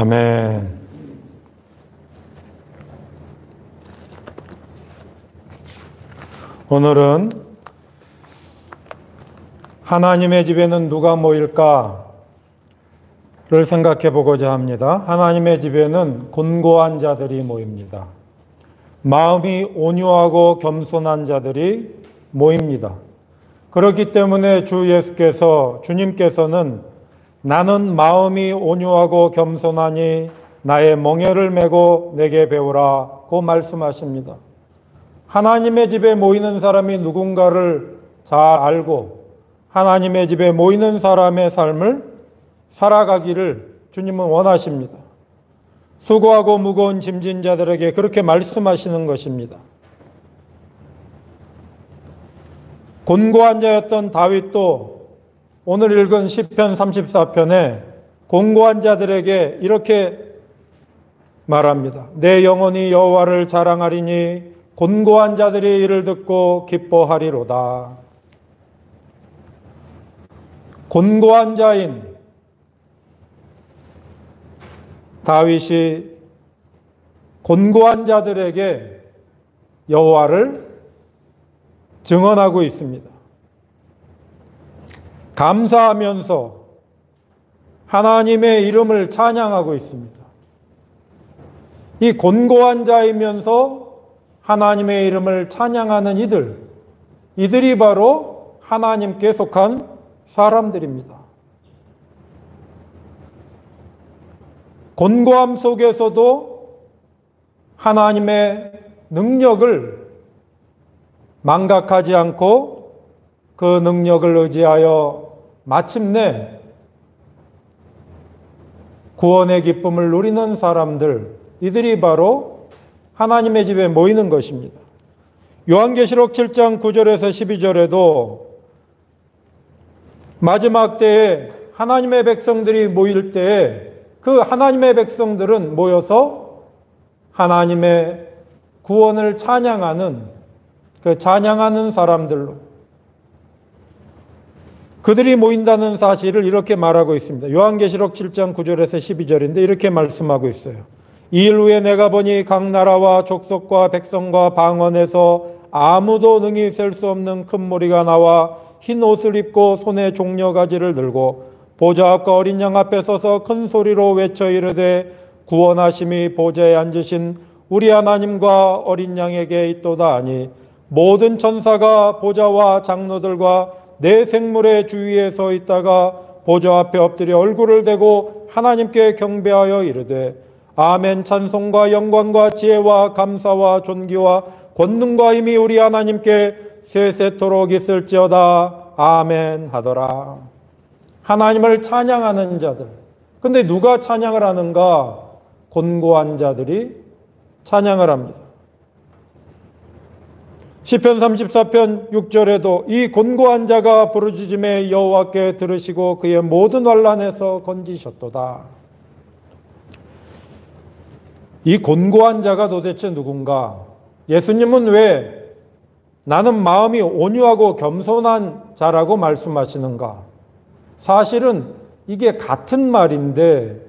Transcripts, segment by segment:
아멘. 오늘은 하나님의 집에는 누가 모일까를 생각해 보고자 합니다. 하나님의 집에는 곤고한 자들이 모입니다. 마음이 온유하고 겸손한 자들이 모입니다. 그렇기 때문에 주님께서는 나는 마음이 온유하고 겸손하니 나의 멍에를 메고 내게 배우라고 말씀하십니다. 하나님의 집에 모이는 사람이 누군가를 잘 알고 하나님의 집에 모이는 사람의 삶을 살아가기를 주님은 원하십니다. 수고하고 무거운 짐진 자들에게 그렇게 말씀하시는 것입니다. 곤고한 자였던 다윗도 오늘 읽은 시편 34편에 곤고한 자들에게 이렇게 말합니다. 내 영혼이 여호와를 자랑하리니 곤고한 자들이 이를 듣고 기뻐하리로다. 곤고한 자인 다윗이 곤고한 자들에게 여호와를 증언하고 있습니다. 감사하면서 하나님의 이름을 찬양하고 있습니다. 이 곤고한 자이면서 하나님의 이름을 찬양하는 이들이 바로 하나님께 속한 사람들입니다. 곤고함 속에서도 하나님의 능력을 망각하지 않고 그 능력을 의지하여 마침내 구원의 기쁨을 누리는 사람들, 이들이 바로 하나님의 집에 모이는 것입니다. 요한계시록 7장 9절에서 12절에도 마지막 때에 하나님의 백성들이 모일 때에 그 하나님의 백성들은 모여서 하나님의 구원을 찬양하는 사람들로 그들이 모인다는 사실을 이렇게 말하고 있습니다. 요한계시록 7장 9절에서 12절인데 이렇게 말씀하고 있어요. 이 일 후에 내가 보니 각 나라와 족속과 백성과 방언에서 아무도 능히 셀 수 없는 큰 무리가 나와 흰 옷을 입고 손에 종려가지를 들고 보좌 앞과 어린 양 앞에 서서 큰 소리로 외쳐 이르되 구원하심이 보좌에 앉으신 우리 하나님과 어린 양에게 있도다 하니 모든 천사가 보좌와 장로들과 네 생물의 주위에 서 있다가 보좌 앞에 엎드려 얼굴을 대고 하나님께 경배하여 이르되 아멘. 찬송과 영광과 지혜와 감사와 존귀와 권능과 힘이 우리 하나님께 세세토록 있을지어다. 아멘 하더라. 하나님을 찬양하는 자들. 근데 누가 찬양을 하는가? 곤고한 자들이 찬양을 합니다. 시편 34편 6절에도 이 곤고한 자가 부르짖음에 여호와께 들으시고 그의 모든 환난에서 건지셨도다. 이 곤고한 자가 도대체 누군가? 예수님은 왜 나는 마음이 온유하고 겸손한 자라고 말씀하시는가? 사실은 이게 같은 말인데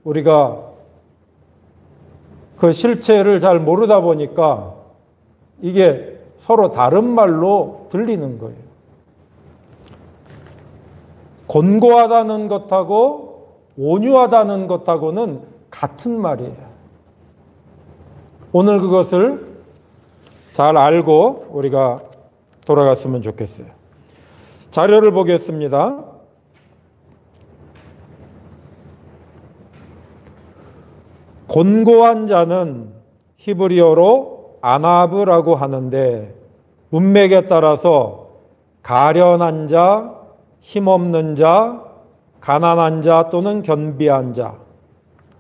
우리가 그 실체를 잘 모르다 보니까 이게 서로 다른 말로 들리는 거예요. 곤고하다는 것하고 온유하다는 것하고는 같은 말이에요. 오늘 그것을 잘 알고 우리가 돌아갔으면 좋겠어요. 자료를 보겠습니다. 곤고한 자는 히브리어로 아나브라고 하는데 문맥에 따라서 가련한 자, 힘없는 자, 가난한 자 또는 겸비한 자,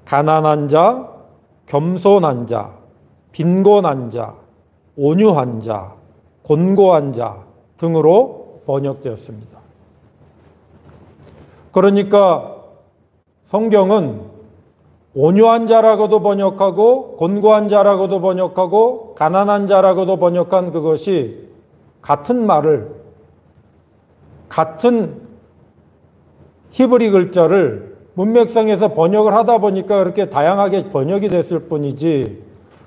가난한 자, 겸손한 자, 빈곤한 자, 온유한 자, 곤고한 자 등으로 번역되었습니다. 그러니까 성경은 온유한 자라고도 번역하고 곤고한 자라고도 번역하고 가난한 자라고도 번역한 그것이 같은 말을, 같은 히브리 글자를 문맥상에서 번역을 하다 보니까 그렇게 다양하게 번역이 됐을 뿐이지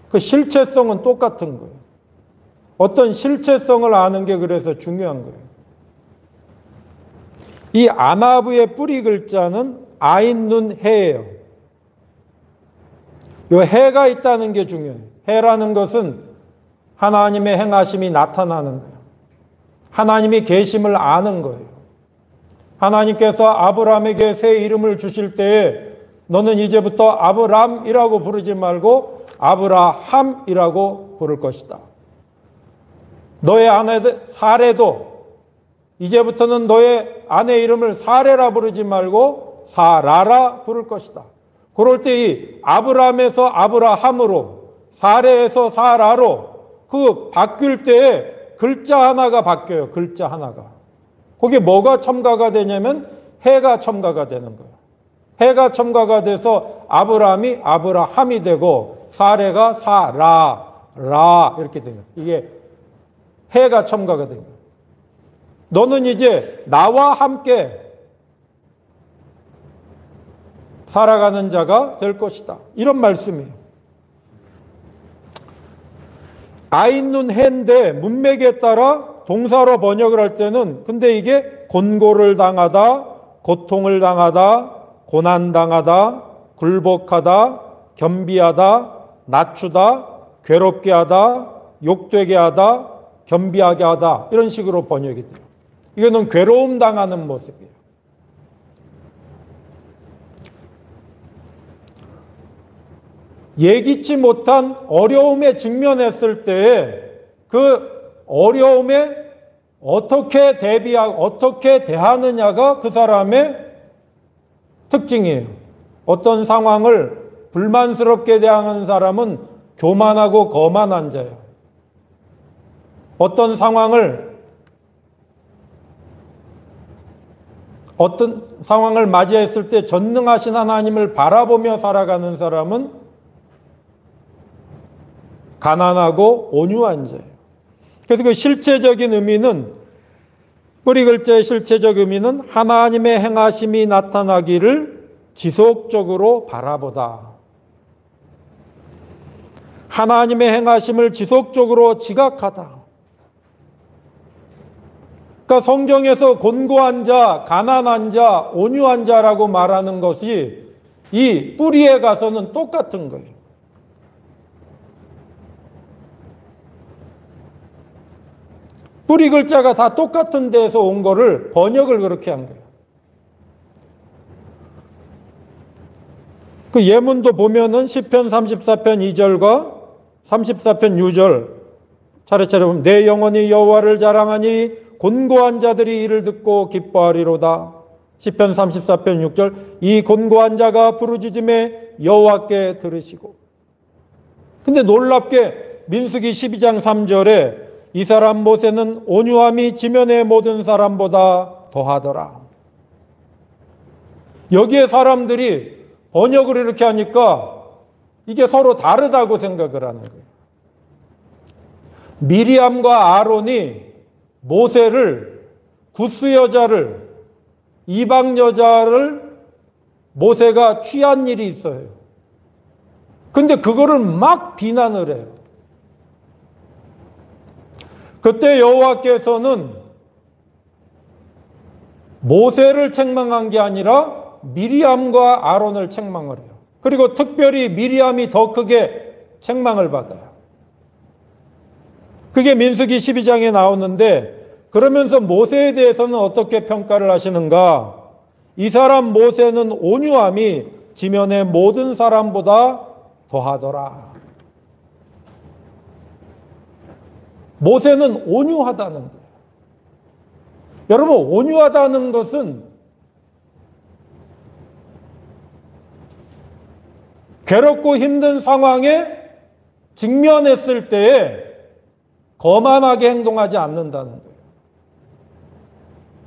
그 실체성은 똑같은 거예요. 어떤 실체성을 아는 게 그래서 중요한 거예요. 이 아나브의 뿌리 글자는 아인눈 해예요. 이 해가 있다는 게 중요해요. 해라는 것은 하나님의 행하심이 나타나는 거예요. 하나님이 계심을 아는 거예요. 하나님께서 아브라함에게 새 이름을 주실 때에 너는 이제부터 아브람이라고 부르지 말고 아브라함이라고 부를 것이다. 너의 아내 사레도 이제부터는 너의 아내 이름을 사레라 부르지 말고 사라라 부를 것이다. 그럴 때 이 아브람에서 아브라함으로 사레에서 사라로 그 바뀔 때에 글자 하나가 바뀌어요. 글자 하나가. 거기에 뭐가 첨가가 되냐면 해가 첨가가 되는 거예요. 해가 첨가가 돼서 아브람이 아브라함이 되고 사레가 사라 이렇게 되는 거예요. 이게 해가 첨가가 된 거예요. 너는 이제 나와 함께 살아가는 자가 될 것이다. 이런 말씀이에요. 아인눈 해인데 문맥에 따라 동사로 번역을 할 때는 근데 이게 곤고를 당하다, 고통을 당하다, 고난당하다, 굴복하다, 겸비하다, 낮추다, 괴롭게 하다, 욕되게 하다, 겸비하게 하다 이런 식으로 번역이 돼요. 이거는 괴로움 당하는 모습이에요. 예기치 못한 어려움에 직면했을 때에 그 어려움에 어떻게 대비하고 어떻게 대하느냐가 그 사람의 특징이에요. 어떤 상황을 불만스럽게 대하는 사람은 교만하고 거만한 자예요. 어떤 상황을 맞이했을 때 전능하신 하나님을 바라보며 살아가는 사람은 가난하고 온유한 자예요. 그래서 그 실체적인 의미는 뿌리 글자의 실체적 의미는 하나님의 행하심이 나타나기를 지속적으로 바라보다. 하나님의 행하심을 지속적으로 지각하다. 그러니까 성경에서 곤고한 자, 가난한 자, 온유한 자라고 말하는 것이 이 뿌리에 가서는 똑같은 거예요. 뿌리 글자가 다 똑같은 데에서 온 거를 번역을 그렇게 한 거예요. 그 예문도 보면은 시편 34편 2절과 34편 6절 차례차례 보면 내 영혼이 여호와를 자랑하니 곤고한 자들이 이를 듣고 기뻐하리로다. 시편 34편 6절 이 곤고한 자가 부르짖음에 여호와께 들으시고. 근데 놀랍게 민수기 12장 3절에 이 사람 모세는 온유함이 지면의 모든 사람보다 더하더라. 여기에 사람들이 번역을 이렇게 하니까 이게 서로 다르다고 생각을 하는 거예요. 미리암과 아론이 모세를 구스 여자를 이방 여자를 모세가 취한 일이 있어요. 근데 그거를 막 비난을 해요. 그때 여호와께서는 모세를 책망한 게 아니라 미리암과 아론을 책망을 해요. 그리고 특별히 미리암이 더 크게 책망을 받아요. 그게 민수기 12장에 나오는데 그러면서 모세에 대해서는 어떻게 평가를 하시는가? 이 사람 모세는 온유함이 지면의 모든 사람보다 더하더라. 모세는 온유하다는 거예요. 여러분, 온유하다는 것은 괴롭고 힘든 상황에 직면했을 때에 거만하게 행동하지 않는다는 거예요.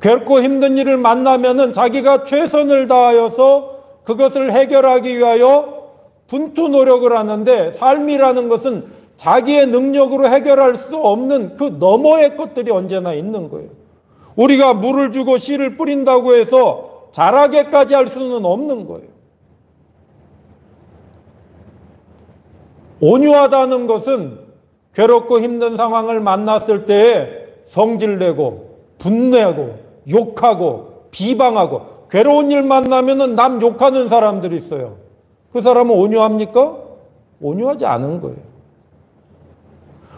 괴롭고 힘든 일을 만나면은 자기가 최선을 다하여서 그것을 해결하기 위하여 분투 노력을 하는데 삶이라는 것은 자기의 능력으로 해결할 수 없는 그 너머의 것들이 언제나 있는 거예요. 우리가 물을 주고 씨를 뿌린다고 해서 잘하게까지 할 수는 없는 거예요. 온유하다는 것은 괴롭고 힘든 상황을 만났을 때에 성질내고 분내고 욕하고 비방하고, 괴로운 일 만나면 남 욕하는 사람들이 있어요. 그 사람은 온유합니까? 온유하지 않은 거예요.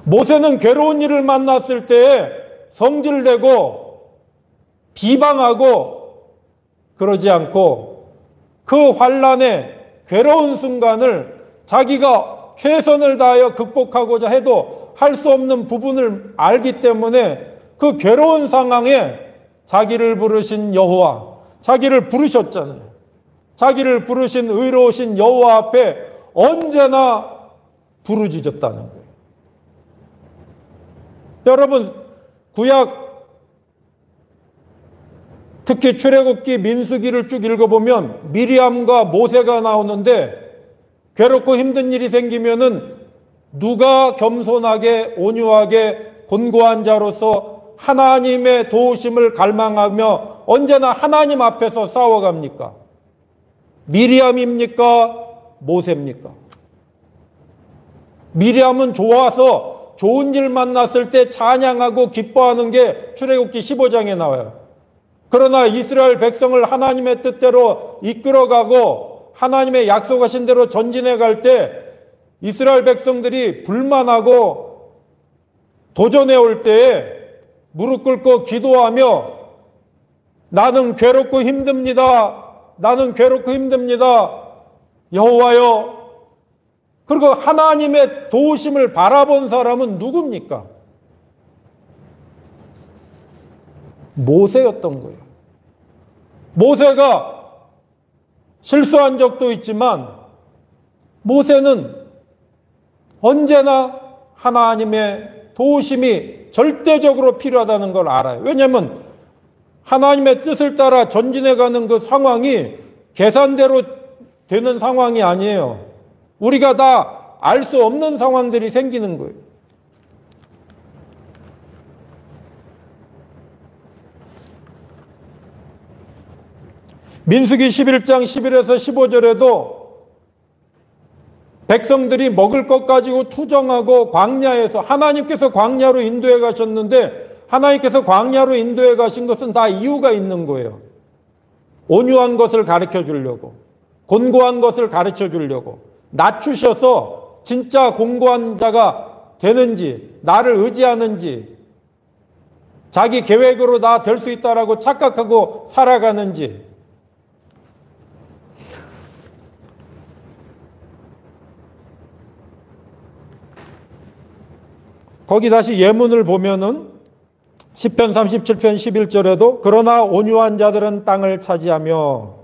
모세는 괴로운 일을 만났을 때에 성질내고 비방하고 그러지 않고, 그 환난의 괴로운 순간을 자기가 최선을 다하여 극복하고자 해도 할 수 없는 부분을 알기 때문에 그 괴로운 상황에 자기를 부르신 여호와, 자기를 부르셨잖아요. 자기를 부르신 의로우신 여호와 앞에 언제나 부르짖었다는 거예요. 여러분, 구약 특히 출애굽기, 민수기를 쭉 읽어보면 미리암과 모세가 나오는데, 괴롭고 힘든 일이 생기면은 누가 겸손하게 온유하게 곤고한 자로서 하나님의 도우심을 갈망하며 언제나 하나님 앞에서 싸워갑니까? 미리암입니까? 모세입니까? 미리암은 좋아서 좋은 일 만났을 때 찬양하고 기뻐하는 게 출애굽기 15장에 나와요. 그러나 이스라엘 백성을 하나님의 뜻대로 이끌어가고 하나님의 약속하신 대로 전진해 갈 때 이스라엘 백성들이 불만하고 도전해 올 때에 무릎 꿇고 기도하며 나는 괴롭고 힘듭니다. 나는 괴롭고 힘듭니다. 여호와여. 그리고 하나님의 도우심을 바라본 사람은 누굽니까? 모세였던 거예요. 모세가 실수한 적도 있지만 모세는 언제나 하나님의 도우심이 절대적으로 필요하다는 걸 알아요. 왜냐하면 하나님의 뜻을 따라 전진해가는 그 상황이 계산대로 되는 상황이 아니에요. 우리가 다 알 수 없는 상황들이 생기는 거예요. 민수기 11장 11에서 15절에도 백성들이 먹을 것 가지고 투정하고 광야에서, 하나님께서 광야로 인도해 가셨는데 하나님께서 광야로 인도해 가신 것은 다 이유가 있는 거예요. 온유한 것을 가르쳐 주려고, 곤고한 것을 가르쳐 주려고, 낮추셔서 진짜 공고한 자가 되는지, 나를 의지하는지, 자기 계획으로 나 될 수 있다라고 착각하고 살아가는지. 거기 다시 예문을 보면은 시편 37편 11절에도 그러나 온유한 자들은 땅을 차지하며,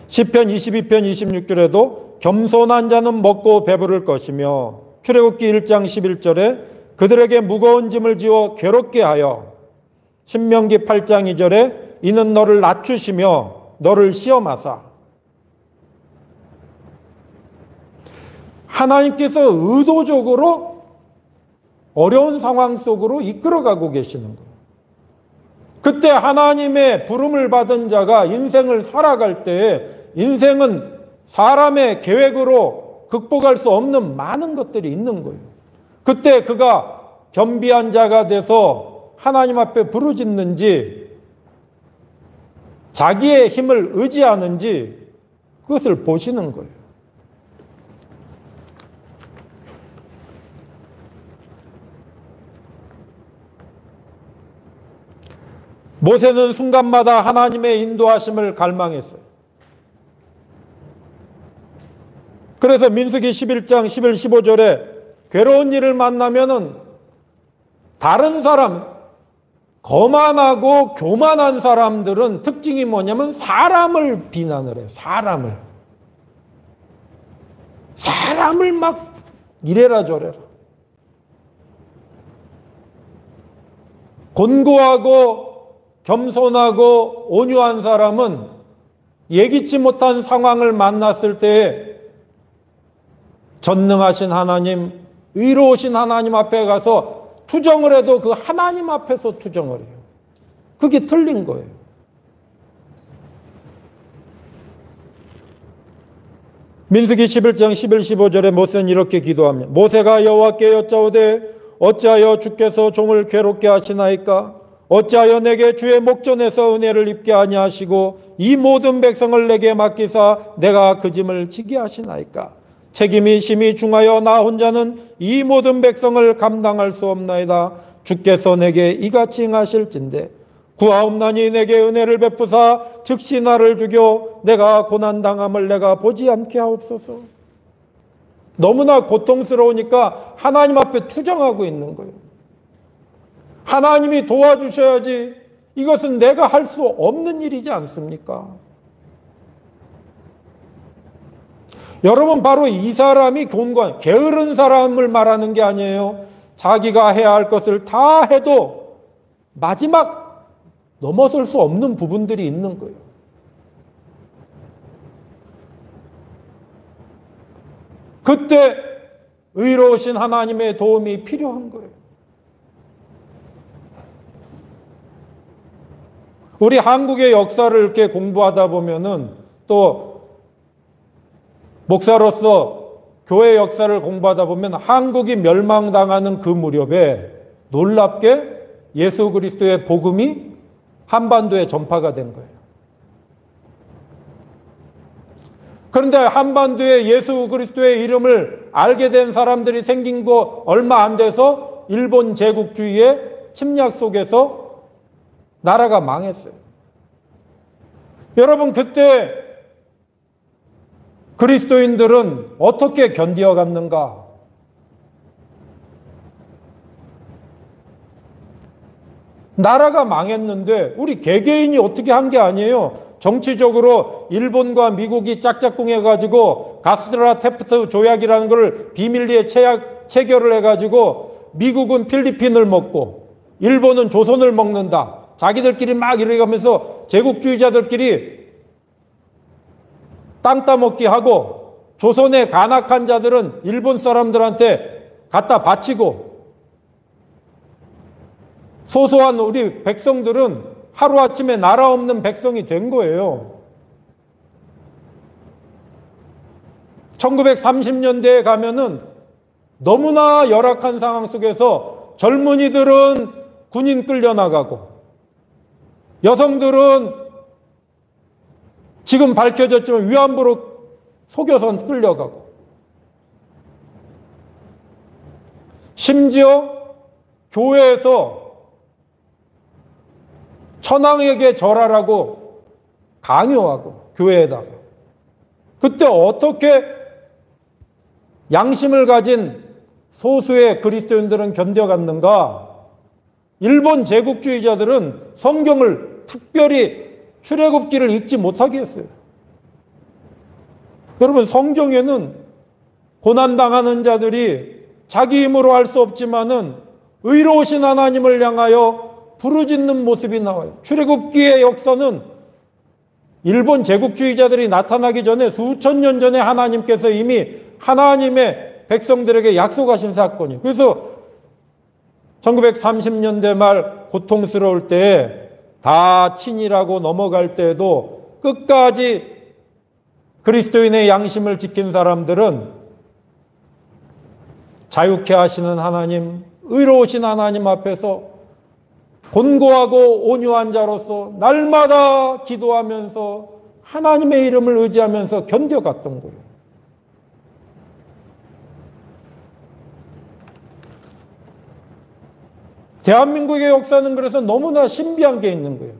시편 22편 26절에도 겸손한 자는 먹고 배부를 것이며, 출애굽기 1장 11절에 그들에게 무거운 짐을 지어 괴롭게 하여, 신명기 8장 2절에 이는 너를 낮추시며 너를 시험하사. 하나님께서 의도적으로 어려운 상황 속으로 이끌어가고 계시는 거예요. 그때 하나님의 부름을 받은 자가 인생을 살아갈 때 인생은 사람의 계획으로 극복할 수 없는 많은 것들이 있는 거예요. 그때 그가 겸비한 자가 돼서 하나님 앞에 부르짖는지 자기의 힘을 의지하는지 그것을 보시는 거예요. 모세는 순간마다 하나님의 인도하심을 갈망했어요. 그래서 민수기 11장 11, 15절에 괴로운 일을 만나면은 다른 사람, 거만하고 교만한 사람들은 특징이 뭐냐면 사람을 비난을 해요. 사람을 막 이래라 저래라. 곤고하고 겸손하고 온유한 사람은 예기치 못한 상황을 만났을 때에 전능하신 하나님, 의로우신 하나님 앞에 가서 투정을 해도 그 하나님 앞에서 투정을 해요. 그게 틀린 거예요. 민수기 11장 11, 15절에 모세는 이렇게 기도합니다. 모세가 여호와께 여짜오되 어찌하여 주께서 종을 괴롭게 하시나이까? 어찌하여 내게 주의 목전에서 은혜를 입게 아니하시고 이 모든 백성을 내게 맡기사 내가 그 짐을 지게 하시나이까? 책임이 심히 중하여 나 혼자는 이 모든 백성을 감당할 수 없나이다. 주께서 내게 이같이 행하실진대 구하옵나니 내게 은혜를 베푸사 즉시 나를 죽여 내가 고난당함을 내가 보지 않게 하옵소서. 너무나 고통스러우니까 하나님 앞에 투정하고 있는 거예요. 하나님이 도와주셔야지, 이것은 내가 할 수 없는 일이지 않습니까? 여러분, 바로 이 사람이 게으른 사람을 말하는 게 아니에요. 자기가 해야 할 것을 다 해도 마지막 넘어설 수 없는 부분들이 있는 거예요. 그때 의로우신 하나님의 도움이 필요한 거예요. 우리 한국의 역사를 이렇게 공부하다 보면은, 또 목사로서 교회 역사를 공부하다 보면 한국이 멸망당하는 그 무렵에 놀랍게 예수 그리스도의 복음이 한반도에 전파가 된 거예요. 그런데 한반도에 예수 그리스도의 이름을 알게 된 사람들이 생긴 거 얼마 안 돼서 일본 제국주의의 침략 속에서 나라가 망했어요. 여러분, 그때 그리스도인들은 어떻게 견디어갔는가? 나라가 망했는데 우리 개개인이 어떻게 한 게 아니에요. 정치적으로 일본과 미국이 짝짝꿍해가지고 가스라 테프트 조약이라는 걸 비밀리에 체결을 해가지고 미국은 필리핀을 먹고 일본은 조선을 먹는다. 자기들끼리 막 이래가면서 제국주의자들끼리 땅 따먹기 하고 조선의 간악한 자들은 일본 사람들한테 갖다 바치고 소소한 우리 백성들은 하루아침에 나라 없는 백성이 된 거예요. 1930년대에 가면은 너무나 열악한 상황 속에서 젊은이들은 군인 끌려나가고 여성들은 지금 밝혀졌지만 위안부로 속여서 끌려가고 심지어 교회에서 천황에게 절하라고 강요하고 교회에다가 그때 어떻게 양심을 가진 소수의 그리스도인들은 견뎌갔는가? 일본 제국주의자들은 성경을 특별히 출애굽기를 읽지 못하게 했어요. 여러분, 성경에는 고난당하는 자들이 자기 힘으로 할 수 없지만은 의로우신 하나님을 향하여 부르짖는 모습이 나와요. 출애굽기의 역사는 일본 제국주의자들이 나타나기 전에 수천 년 전에 하나님께서 이미 하나님의 백성들에게 약속하신 사건이에요. 그래서 1930년대 말 고통스러울 때에 다 친이라고 넘어갈 때에도 끝까지 그리스도인의 양심을 지킨 사람들은 자유케 하시는 하나님, 의로우신 하나님 앞에서 곤고하고 온유한 자로서 날마다 기도하면서 하나님의 이름을 의지하면서 견뎌갔던 거예요. 대한민국의 역사는 그래서 너무나 신비한 게 있는 거예요.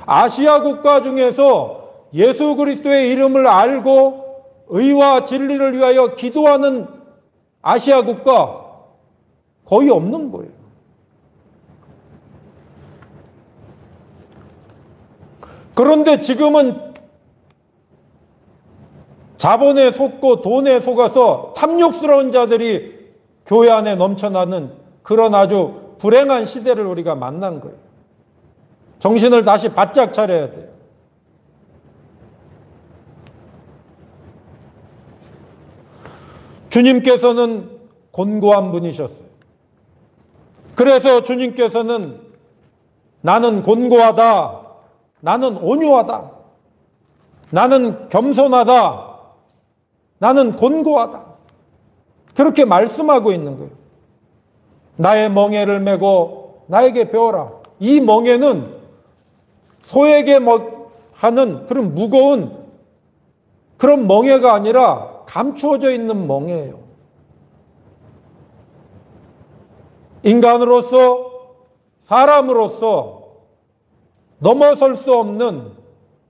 아시아 국가 중에서 예수 그리스도의 이름을 알고 의와 진리를 위하여 기도하는 아시아 국가 거의 없는 거예요. 그런데 지금은 자본에 속고 돈에 속아서 탐욕스러운 자들이 교회 안에 넘쳐나는 그런 아주 불행한 시대를 우리가 만난 거예요. 정신을 다시 바짝 차려야 돼요. 주님께서는 곤고한 분이셨어요. 그래서 주님께서는 나는 곤고하다, 나는 온유하다, 나는 겸손하다. 나는 곤고하다. 그렇게 말씀하고 있는 거예요. 나의 멍에를 메고 나에게 배워라. 이 멍에는 소에게 하는 그런 무거운 그런 멍에가 아니라 감추어져 있는 멍에예요. 인간으로서, 사람으로서 넘어설 수 없는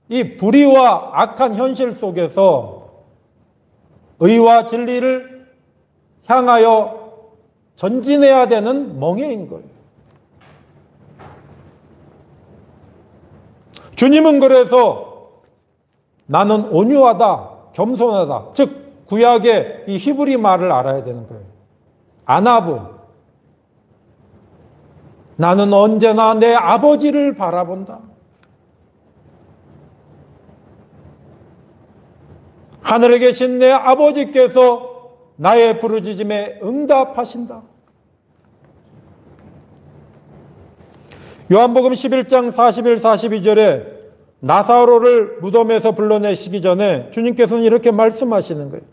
이 불의와 악한 현실 속에서 의와 진리를 향하여 전진해야 되는 멍에인 거예요. 주님은 그래서 나는 온유하다, 겸손하다. 즉 구약의 이 히브리 말을 알아야 되는 거예요. 아나브. 나는 언제나 내 아버지를 바라본다. 하늘에 계신 내 아버지께서 나의 부르짖음에 응답하신다. 요한복음 11장 41, 42절에 나사로를 무덤에서 불러내시기 전에 주님께서는 이렇게 말씀하시는 거예요.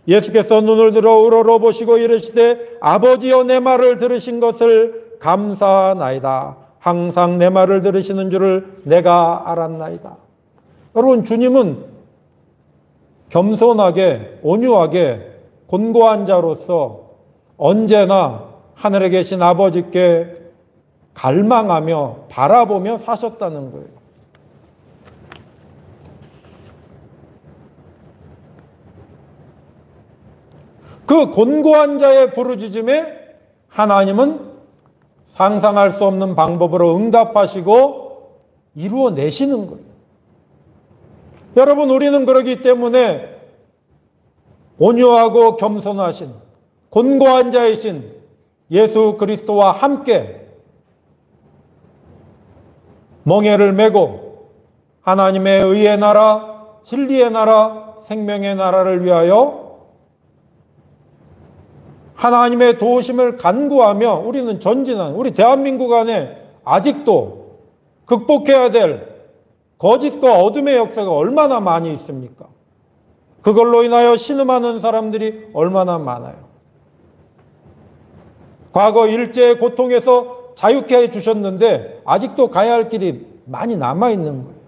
예수께서 눈을 들어 우러러보시고 이르시되 아버지여 내 말을 들으신 것을 감사하나이다. 항상 내 말을 들으시는 줄을 내가 알았나이다. 여러분, 주님은 겸손하게 온유하게 곤고한 자로서 언제나 하늘에 계신 아버지께 갈망하며 바라보며 사셨다는 거예요. 그 곤고한 자의 부르짖음에 하나님은 상상할 수 없는 방법으로 응답하시고 이루어내시는 거예요. 여러분, 우리는 그러기 때문에 온유하고 겸손하신 곤고한 자이신 예수 그리스도와 함께 멍에를 메고 하나님의 의의 나라, 진리의 나라, 생명의 나라를 위하여 하나님의 도우심을 간구하며 우리는 전진하는, 우리 대한민국 안에 아직도 극복해야 될 거짓과 어둠의 역사가 얼마나 많이 있습니까? 그걸로 인하여 신음하는 사람들이 얼마나 많아요. 과거 일제의 고통에서 자유케 해주셨는데 아직도 가야 할 길이 많이 남아있는 거예요.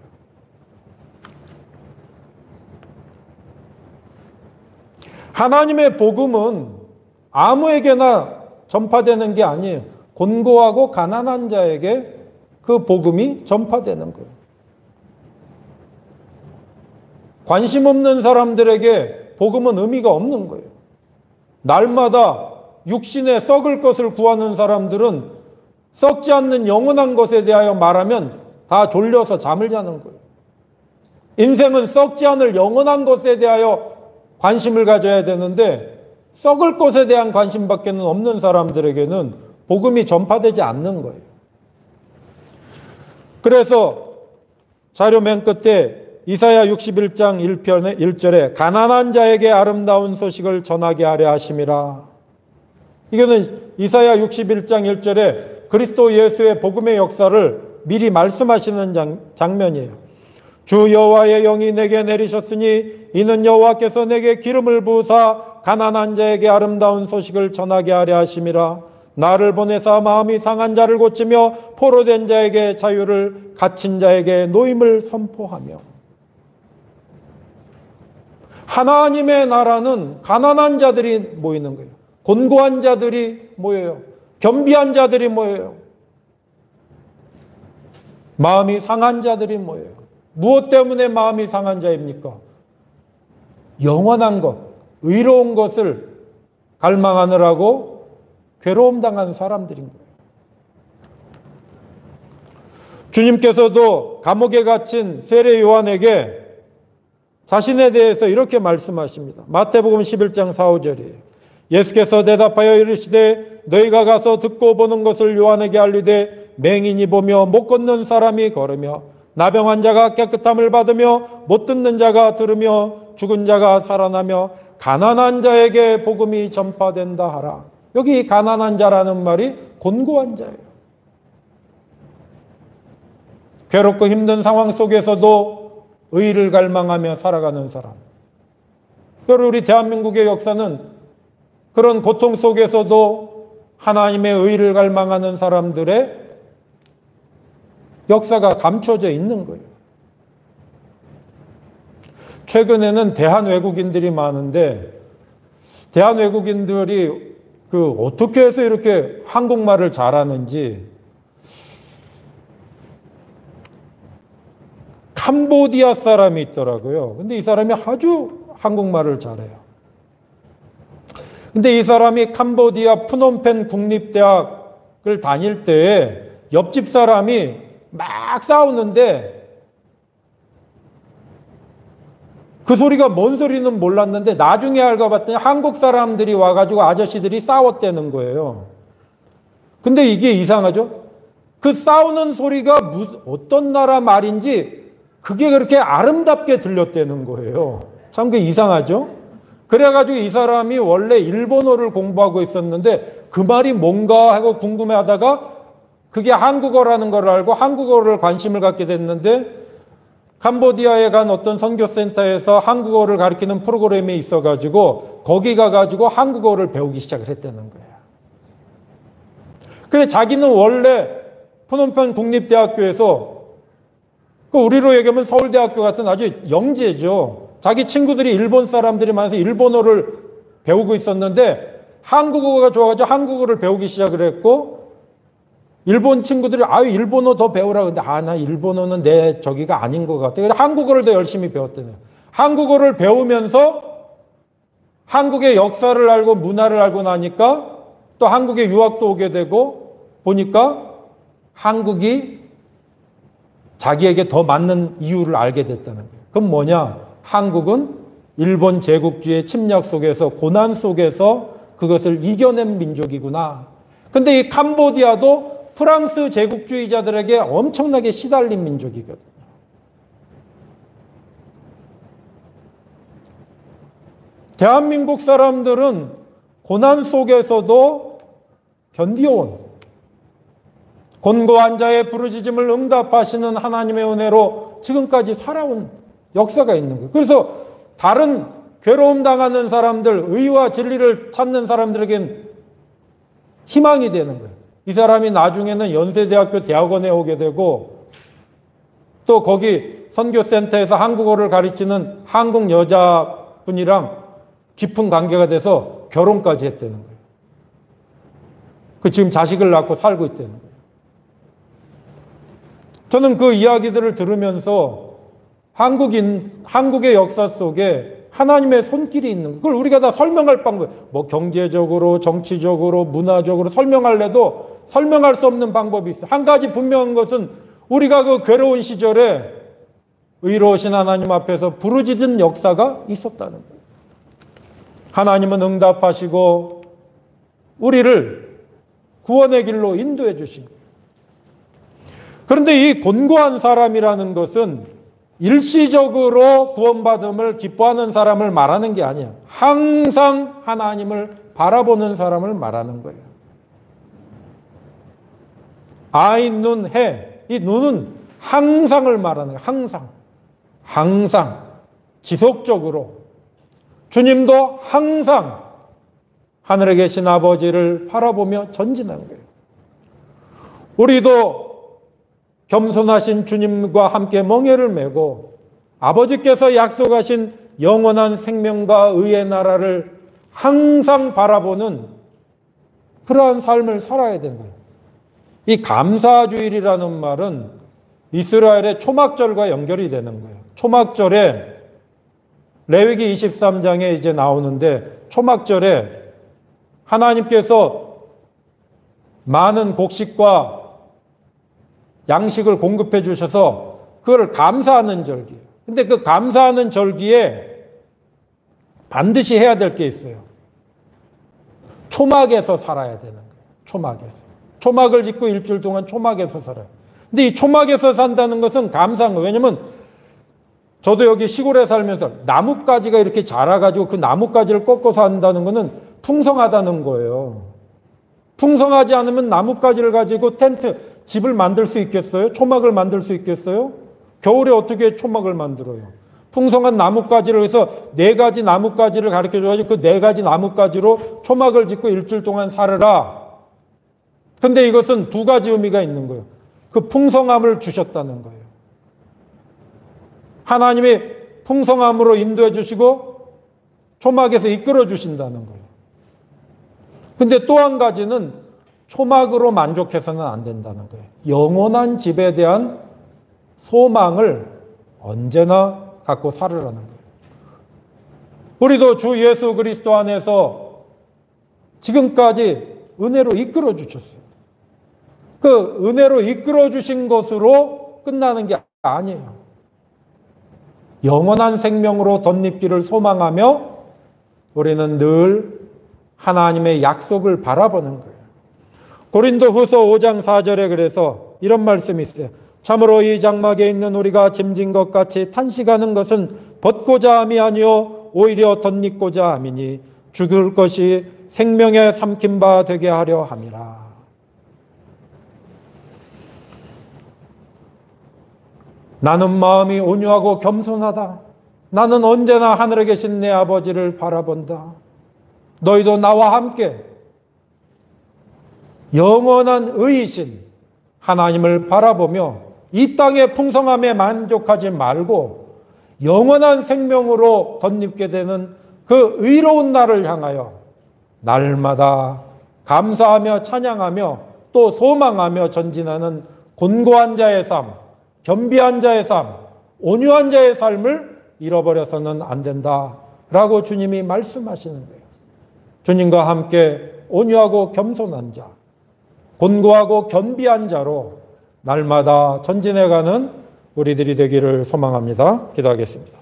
하나님의 복음은 아무에게나 전파되는 게 아니에요. 곤고하고 가난한 자에게 그 복음이 전파되는 거예요. 관심 없는 사람들에게 복음은 의미가 없는 거예요. 날마다 육신에 썩을 것을 구하는 사람들은 썩지 않는 영원한 것에 대하여 말하면 다 졸려서 잠을 자는 거예요. 인생은 썩지 않을 영원한 것에 대하여 관심을 가져야 되는데 썩을 것에 대한 관심밖에는 없는 사람들에게는 복음이 전파되지 않는 거예요. 그래서 자료 맨 끝에 이사야 61장 1절에 가난한 자에게 아름다운 소식을 전하게 하려 하심이라. 이거는 이사야 61장 1절에 그리스도 예수의 복음의 역사를 미리 말씀하시는 장면이에요. 주 여호와의 영이 내게 내리셨으니 이는 여호와께서 내게 기름을 부으사 가난한 자에게 아름다운 소식을 전하게 하려 하심이라. 나를 보내사 마음이 상한 자를 고치며 포로된 자에게 자유를, 갇힌 자에게 노임을 선포하며. 하나님의 나라는 가난한 자들이 모이는 거예요. 곤고한 자들이 모여요. 겸비한 자들이 모여요. 마음이 상한 자들이 모여요. 무엇 때문에 마음이 상한 자입니까? 영원한 것, 의로운 것을 갈망하느라고 괴로움 당한 사람들인 거예요. 주님께서도 감옥에 갇힌 세례 요한에게 자신에 대해서 이렇게 말씀하십니다. 마태복음 11장 4, 5절이에요. 예수께서 대답하여 이르시되 너희가 가서 듣고 보는 것을 요한에게 알리되 맹인이 보며 못 걷는 사람이 걸으며 나병 자가 깨끗함을 받으며 못 듣는 자가 들으며 죽은 자가 살아나며 가난한 자에게 복음이 전파된다 하라. 여기 가난한 자라는 말이 곤고한 자예요. 괴롭고 힘든 상황 속에서도 의를 갈망하며 살아가는 사람. 여러분, 우리 대한민국의 역사는 그런 고통 속에서도 하나님의 의를 갈망하는 사람들의 역사가 감춰져 있는 거예요. 최근에는 대한 외국인들이 많은데, 대한 외국인들이 어떻게 해서 이렇게 한국말을 잘하는지, 캄보디아 사람이 있더라고요. 근데 이 사람이 아주 한국말을 잘해요. 근데 이 사람이 캄보디아 푸놈펜 국립대학을 다닐 때에 옆집 사람이 막 싸우는데 그 소리가 뭔 소리는 몰랐는데 나중에 알고 봤더니 한국 사람들이 와가지고 아저씨들이 싸웠다는 거예요. 근데 이게 이상하죠? 그 싸우는 소리가 어떤 나라 말인지 그게 그렇게 아름답게 들렸다는 거예요. 참 그게 이상하죠? 그래가지고 이 사람이 원래 일본어를 공부하고 있었는데 그 말이 뭔가 하고 궁금해하다가 그게 한국어라는 걸 알고 한국어를 관심을 갖게 됐는데 캄보디아에 간 어떤 선교센터에서 한국어를 가르치는 프로그램이 있어가지고 거기 가가지고 한국어를 배우기 시작을 했다는 거예요. 그래 자기는 원래 푸놈펜 국립대학교에서 우리로 얘기하면 서울대학교 같은 아주 영재죠. 자기 친구들이 일본 사람들이 많아서 일본어를 배우고 있었는데 한국어가 좋아가지고 한국어를 배우기 시작을 했고 일본 친구들이 일본어 더 배우라. 근데 나 일본어는 내 저기가 아닌 것 같아. 그래서 한국어를 더 열심히 배웠대요. 한국어를 배우면서 한국의 역사를 알고 문화를 알고 나니까 또 한국에 유학도 오게 되고 보니까 한국이 자기에게 더 맞는 이유를 알게 됐다는 거예요. 그럼 뭐냐? 한국은 일본 제국주의 침략 속에서 고난 속에서 그것을 이겨낸 민족이구나. 근데 이 캄보디아도 프랑스 제국주의자들에게 엄청나게 시달린 민족이거든요. 대한민국 사람들은 고난 속에서도 견디어온 곤고한 자의 부르짖음을 응답하시는 하나님의 은혜로 지금까지 살아온 역사가 있는 거예요. 그래서 다른 괴로움 당하는 사람들, 의와 진리를 찾는 사람들에겐 희망이 되는 거예요. 이 사람이 나중에는 연세대학교 대학원에 오게 되고 또 거기 선교센터에서 한국어를 가르치는 한국 여자분이랑 깊은 관계가 돼서 결혼까지 했다는 거예요. 지금 자식을 낳고 살고 있다는 거예요. 저는 그 이야기들을 들으면서 한국의 역사 속에 하나님의 손길이 있는 거. 그걸 우리가 다 설명할 방법, 경제적으로, 정치적으로, 문화적으로 설명할래도 설명할 수 없는 방법이 있어요. 한 가지 분명한 것은 우리가 그 괴로운 시절에 의로우신 하나님 앞에서 부르짖은 역사가 있었다는 거예요. 하나님은 응답하시고 우리를 구원의 길로 인도해 주신 거예요. 그런데 이 곤고한 사람이라는 것은 일시적으로 구원받음을 기뻐하는 사람을 말하는 게 아니야. 항상 하나님을 바라보는 사람을 말하는 거예요. 아인, 눈, 해. 이 눈은 항상을 말하는 거예요. 항상. 지속적으로. 주님도 항상 하늘에 계신 아버지를 바라보며 전진한 거예요. 우리도 겸손하신 주님과 함께 멍에를 메고 아버지께서 약속하신 영원한 생명과 의의 나라를 항상 바라보는 그러한 삶을 살아야 되는 거예요. 이 감사주일이라는 말은 이스라엘의 초막절과 연결이 되는 거예요. 초막절에 레위기 23장에 이제 나오는데 초막절에 하나님께서 많은 곡식과 양식을 공급해 주셔서 그걸 감사하는 절기예요. 근데 그 감사하는 절기에 반드시 해야 될 게 있어요. 초막에서 살아야 되는 거예요. 초막에서. 초막을 짓고 일주일 동안 초막에서 살아요. 근데 이 초막에서 산다는 것은 감사한 거예요. 왜냐면 저도 여기 시골에 살면서 나뭇가지가 이렇게 자라가지고 그 나뭇가지를 꺾어서 한다는 것은 풍성하다는 거예요. 풍성하지 않으면 나뭇가지를 가지고 텐트, 집을 만들 수 있겠어요? 초막을 만들 수 있겠어요? 겨울에 어떻게 초막을 만들어요? 풍성한 나뭇가지를 해서 4가지 나뭇가지를 가르쳐 줘가지고 그 4가지 나뭇가지로 초막을 짓고 일주일 동안 살으라. 근데 이것은 2가지 의미가 있는 거예요. 그 풍성함을 주셨다는 거예요. 하나님이 풍성함으로 인도해 주시고 초막에서 이끌어 주신다는 거예요. 근데 또 한 가지는 초막으로 만족해서는 안 된다는 거예요. 영원한 집에 대한 소망을 언제나 갖고 살으라는 거예요. 우리도 주 예수 그리스도 안에서 지금까지 은혜로 이끌어 주셨어요. 그 은혜로 이끌어 주신 것으로 끝나는 게 아니에요. 영원한 생명으로 덧입기를 소망하며 우리는 늘 하나님의 약속을 바라보는 거예요. 고린도후서 5장 4절에 그래서 이런 말씀이 있어요. 참으로 이 장막에 있는 우리가 짐진 것 같이 탄식하는 것은 벗고자 함이 아니요 오히려 덧입고자 함이니 죽을 것이 생명에 삼킨 바 되게 하려 함이라. 나는 마음이 온유하고 겸손하다. 나는 언제나 하늘에 계신 내 아버지를 바라본다. 너희도 나와 함께 영원한 의이신 하나님을 바라보며 이 땅의 풍성함에 만족하지 말고 영원한 생명으로 덧입게 되는 그 의로운 날을 향하여 날마다 감사하며 찬양하며 또 소망하며 전진하는 곤고한 자의 삶, 겸비한 자의 삶, 온유한 자의 삶을 잃어버려서는 안 된다라고 주님이 말씀하시는 거예요. 주님과 함께 온유하고 겸손한 자, 곤고하고 겸비한 자로 날마다 전진해가는 우리들이 되기를 소망합니다. 기도하겠습니다.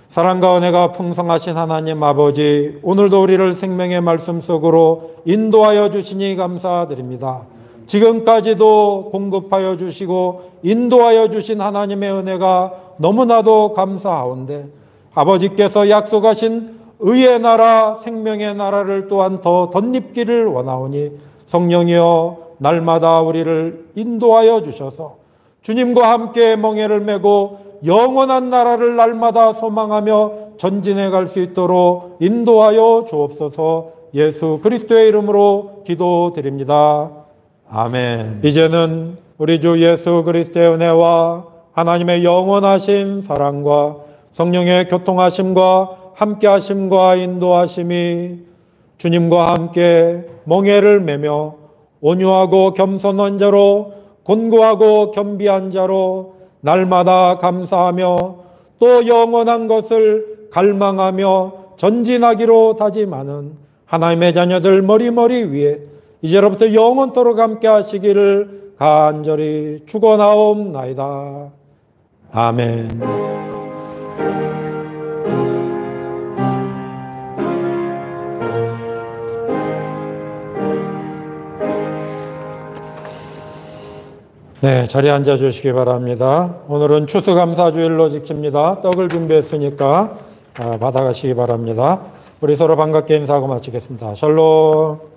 사랑과 은혜가 풍성하신 하나님 아버지, 오늘도 우리를 생명의 말씀 속으로 인도하여 주시니 감사드립니다. 지금까지도 공급하여 주시고 인도하여 주신 하나님의 은혜가 너무나도 감사하온데 아버지께서 약속하신 의의 나라, 생명의 나라를 또한 더 덧입기를 원하오니 성령이여 날마다 우리를 인도하여 주셔서 주님과 함께 멍에를 메고 영원한 나라를 날마다 소망하며 전진해 갈 수 있도록 인도하여 주옵소서. 예수 그리스도의 이름으로 기도드립니다. 아멘. 이제는 우리 주 예수 그리스도의 은혜와 하나님의 영원하신 사랑과 성령의 교통하심과 함께하심과 인도하심이 주님과 함께 멍에를 메며 온유하고 겸손한 자로 곤고하고 겸비한 자로 날마다 감사하며 또 영원한 것을 갈망하며 전진하기로 다짐하는 하나님의 자녀들 머리머리 위에 이제로부터 영원토록 함께 하시기를 간절히 축원하옵나이다. 아멘. 네, 자리에 앉아 주시기 바랍니다. 오늘은 추수감사주일로 지킵니다. 떡을 준비했으니까 받아가시기 바랍니다. 우리 서로 반갑게 인사하고 마치겠습니다. 샬롬.